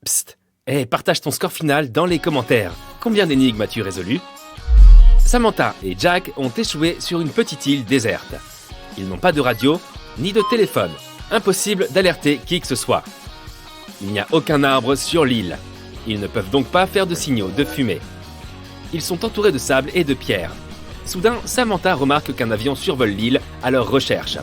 Psst. Partage ton score final dans les commentaires. Combien d'énigmes as-tu résolu? Samantha et Jack ont échoué sur une petite île déserte. Ils n'ont pas de radio, ni de téléphone. Impossible d'alerter qui que ce soit. Il n'y a aucun arbre sur l'île. Ils ne peuvent donc pas faire de signaux de fumée. Ils sont entourés de sable et de pierres. Soudain, Samantha remarque qu'un avion survole l'île à leur recherche.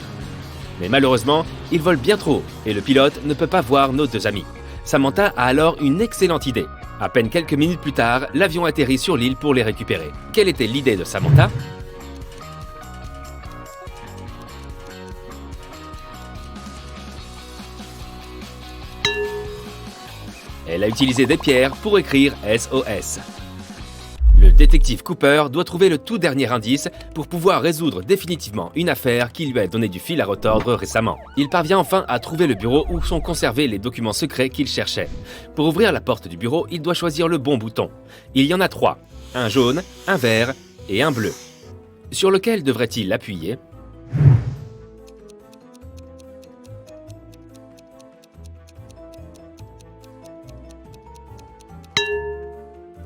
Mais malheureusement, il vole bien trop haut et le pilote ne peut pas voir nos deux amis. Samantha a alors une excellente idée. À peine quelques minutes plus tard, l'avion atterrit sur l'île pour les récupérer. Quelle était l'idée de Samantha? Elle a utilisé des pierres pour écrire SOS. Le détective Cooper doit trouver le tout dernier indice pour pouvoir résoudre définitivement une affaire qui lui a donné du fil à retordre récemment. Il parvient enfin à trouver le bureau où sont conservés les documents secrets qu'il cherchait. Pour ouvrir la porte du bureau, il doit choisir le bon bouton. Il y en a 3, un jaune, un vert et un bleu. Sur lequel devrait-il appuyer?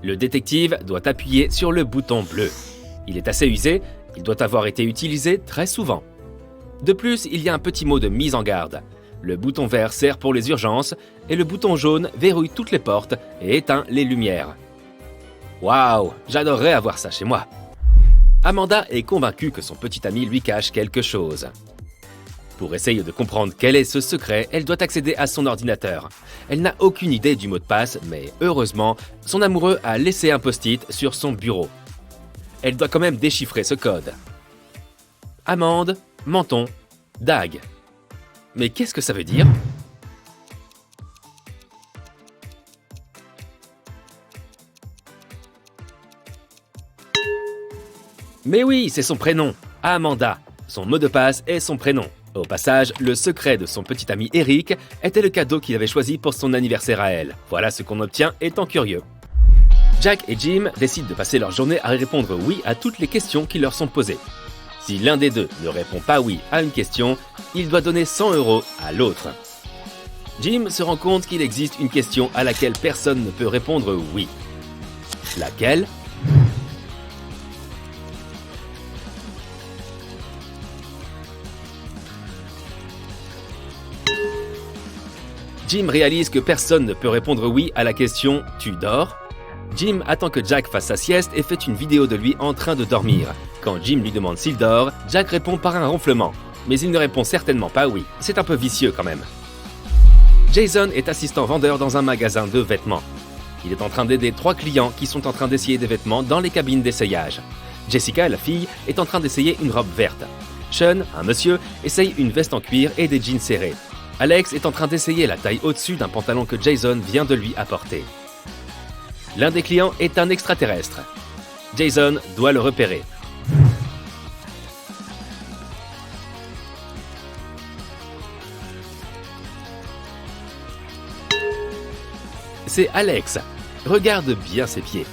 Le détective doit appuyer sur le bouton bleu. Il est assez usé, il doit avoir été utilisé très souvent. De plus, il y a un petit mot de mise en garde. Le bouton vert sert pour les urgences et le bouton jaune verrouille toutes les portes et éteint les lumières. Waouh, j'adorerais avoir ça chez moi. Amanda est convaincue que son petit ami lui cache quelque chose. Pour essayer de comprendre quel est ce secret, elle doit accéder à son ordinateur. Elle n'a aucune idée du mot de passe, mais heureusement, son amoureux a laissé un post-it sur son bureau. Elle doit quand même déchiffrer ce code. Amande, menton, dague. Mais qu'est-ce que ça veut dire? Mais oui, c'est son prénom, Amanda. Son mot de passe est son prénom. Au passage, le secret de son petit ami Eric était le cadeau qu'il avait choisi pour son anniversaire à elle. Voilà ce qu'on obtient étant curieux. Jack et Jim décident de passer leur journée à répondre oui à toutes les questions qui leur sont posées. Si l'un des deux ne répond pas oui à une question, il doit donner 100 € à l'autre. Jim se rend compte qu'il existe une question à laquelle personne ne peut répondre oui. Laquelle? Jim réalise que personne ne peut répondre oui à la question « Tu dors ?» Jim attend que Jack fasse sa sieste et fait une vidéo de lui en train de dormir. Quand Jim lui demande s'il dort, Jack répond par un ronflement. Mais il ne répond certainement pas oui. C'est un peu vicieux quand même. Jason est assistant vendeur dans un magasin de vêtements. Il est en train d'aider 3 clients qui sont en train d'essayer des vêtements dans les cabines d'essayage. Jessica, la fille, est en train d'essayer une robe verte. Sean, un monsieur, essaye une veste en cuir et des jeans serrés. Alex est en train d'essayer la taille au-dessus d'un pantalon que Jason vient de lui apporter. L'un des clients est un extraterrestre. Jason doit le repérer. C'est Alex. Regarde bien ses pieds.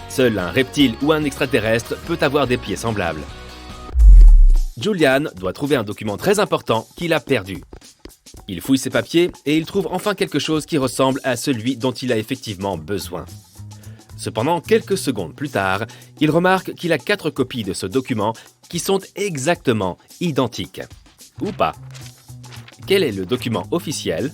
Seul un reptile ou un extraterrestre peut avoir des pieds semblables. Julian doit trouver un document très important qu'il a perdu. Il fouille ses papiers et il trouve enfin quelque chose qui ressemble à celui dont il a effectivement besoin. Cependant, quelques secondes plus tard, il remarque qu'il a 4 copies de ce document qui sont exactement identiques. Ou pas. Quel est le document officiel?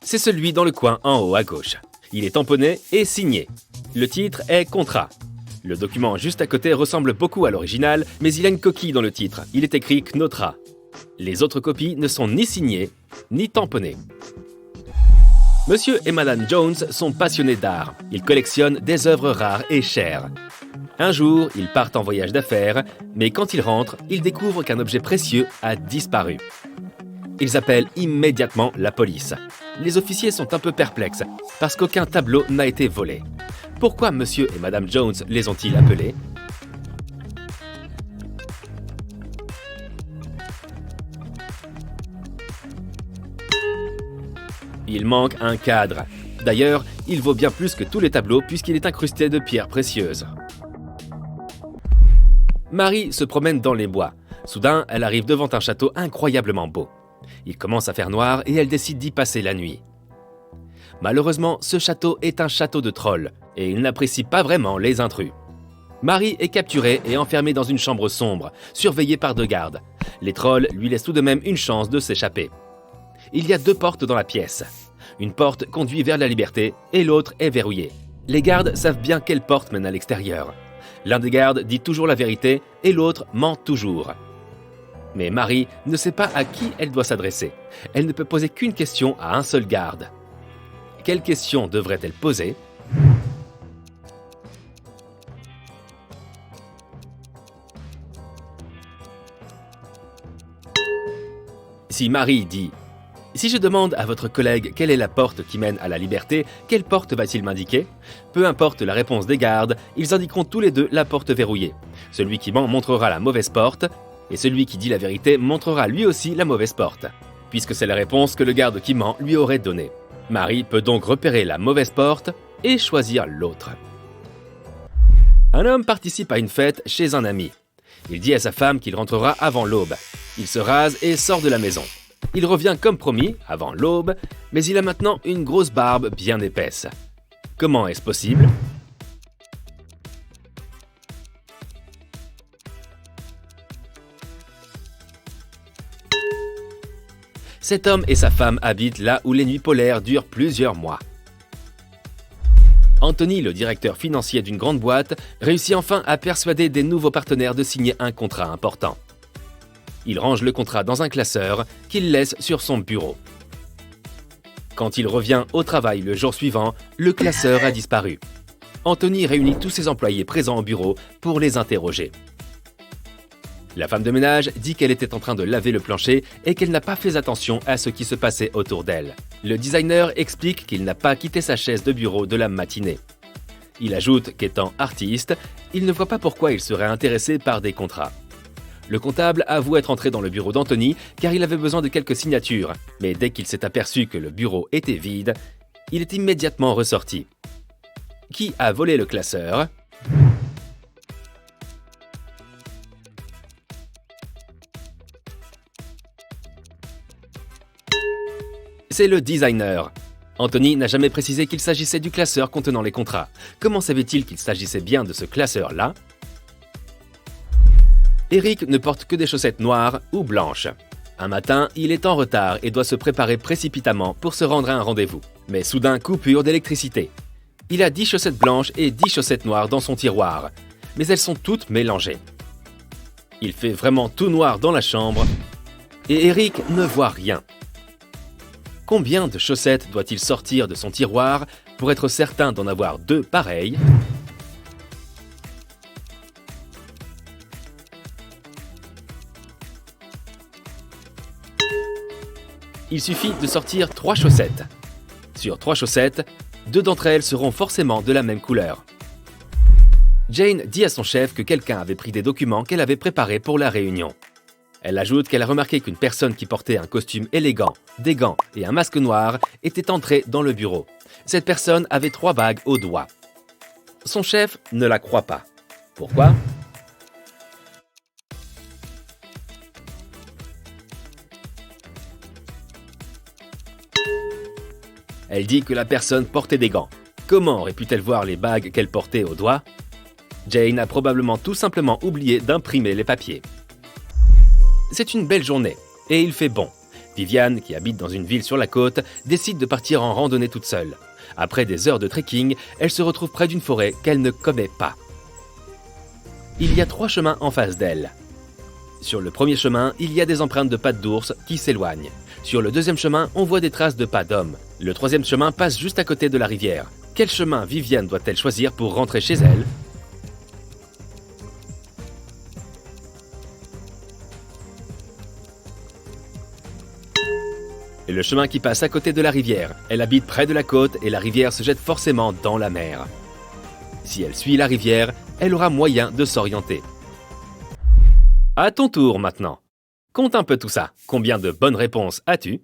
C'est celui dans le coin en haut à gauche. Il est tamponné et signé. Le titre est « Contrat ». Le document juste à côté ressemble beaucoup à l'original, mais il a une coquille dans le titre. Il est écrit « Knotra ». Les autres copies ne sont ni signées, ni tamponnées. Monsieur et Madame Jones sont passionnés d'art. Ils collectionnent des œuvres rares et chères. Un jour, ils partent en voyage d'affaires, mais quand ils rentrent, ils découvrent qu'un objet précieux a disparu. Ils appellent immédiatement la police. Les officiers sont un peu perplexes, parce qu'aucun tableau n'a été volé. Pourquoi Monsieur et Madame Jones les ont-ils appelés? Il manque un cadre. D'ailleurs, il vaut bien plus que tous les tableaux puisqu'il est incrusté de pierres précieuses. Marie se promène dans les bois. Soudain, elle arrive devant un château incroyablement beau. Il commence à faire noir et elle décide d'y passer la nuit. Malheureusement, ce château est un château de trolls et il n'apprécie pas vraiment les intrus. Marie est capturée et enfermée dans une chambre sombre, surveillée par 2 gardes. Les trolls lui laissent tout de même une chance de s'échapper. Il y a 2 portes dans la pièce. Une porte conduit vers la liberté et l'autre est verrouillée. Les gardes savent bien quelle porte mène à l'extérieur. L'un des gardes dit toujours la vérité et l'autre ment toujours. Mais Marie ne sait pas à qui elle doit s'adresser. Elle ne peut poser qu'une question à un seul garde. Quelle question devrait-elle poser ? Si Marie dit « Si je demande à votre collègue quelle est la porte qui mène à la liberté, quelle porte va-t-il m'indiquer ?» Peu importe la réponse des gardes, ils indiqueront tous les 2 la porte verrouillée. Celui qui ment montrera la mauvaise porte, et celui qui dit la vérité montrera lui aussi la mauvaise porte, puisque c'est la réponse que le garde qui ment lui aurait donnée. Marie peut donc repérer la mauvaise porte et choisir l'autre. Un homme participe à une fête chez un ami. Il dit à sa femme qu'il rentrera avant l'aube. Il se rase et sort de la maison. Il revient comme promis, avant l'aube, mais il a maintenant une grosse barbe bien épaisse. Comment est-ce possible ? Cet homme et sa femme habitent là où les nuits polaires durent plusieurs mois. Anthony, le directeur financier d'une grande boîte, réussit enfin à persuader des nouveaux partenaires de signer un contrat important. Il range le contrat dans un classeur qu'il laisse sur son bureau. Quand il revient au travail le jour suivant, le classeur a disparu. Anthony réunit tous ses employés présents au bureau pour les interroger. La femme de ménage dit qu'elle était en train de laver le plancher et qu'elle n'a pas fait attention à ce qui se passait autour d'elle. Le designer explique qu'il n'a pas quitté sa chaise de bureau de la matinée. Il ajoute qu'étant artiste, il ne voit pas pourquoi il serait intéressé par des contrats. Le comptable avoue être entré dans le bureau d'Anthony car il avait besoin de quelques signatures, mais dès qu'il s'est aperçu que le bureau était vide, il est immédiatement ressorti. Qui a volé le classeur ? C'est le designer. Anthony n'a jamais précisé qu'il s'agissait du classeur contenant les contrats. Comment savait-il qu'il s'agissait bien de ce classeur-là ? Eric ne porte que des chaussettes noires ou blanches. Un matin, il est en retard et doit se préparer précipitamment pour se rendre à un rendez-vous. Mais soudain, coupure d'électricité. Il a 10 chaussettes blanches et 10 chaussettes noires dans son tiroir, mais elles sont toutes mélangées. Il fait vraiment tout noir dans la chambre et Eric ne voit rien. Combien de chaussettes doit-il sortir de son tiroir pour être certain d'en avoir 2 pareilles ? Il suffit de sortir 3 chaussettes. Sur 3 chaussettes, 2 d'entre elles seront forcément de la même couleur. Jane dit à son chef que quelqu'un avait pris des documents qu'elle avait préparés pour la réunion. Elle ajoute qu'elle a remarqué qu'une personne qui portait un costume élégant, des gants et un masque noir était entrée dans le bureau. Cette personne avait 3 bagues au doigt. Son chef ne la croit pas. Pourquoi ? Elle dit que la personne portait des gants. Comment aurait-pu-t-elle voir les bagues qu'elle portait au doigt ? Jane a probablement tout simplement oublié d'imprimer les papiers. C'est une belle journée, et il fait bon. Viviane, qui habite dans une ville sur la côte, décide de partir en randonnée toute seule. Après des heures de trekking, elle se retrouve près d'une forêt qu'elle ne connaît pas. Il y a 3 chemins en face d'elle. Sur le premier chemin, il y a des empreintes de pattes d'ours qui s'éloignent. Sur le deuxième chemin, on voit des traces de pas d'homme. Le troisième chemin passe juste à côté de la rivière. Quel chemin Viviane doit-elle choisir pour rentrer chez elle ? Et le chemin qui passe à côté de la rivière. Elle habite près de la côte et la rivière se jette forcément dans la mer. Si elle suit la rivière, elle aura moyen de s'orienter. À ton tour maintenant. Compte un peu tout ça. Combien de bonnes réponses as-tu ?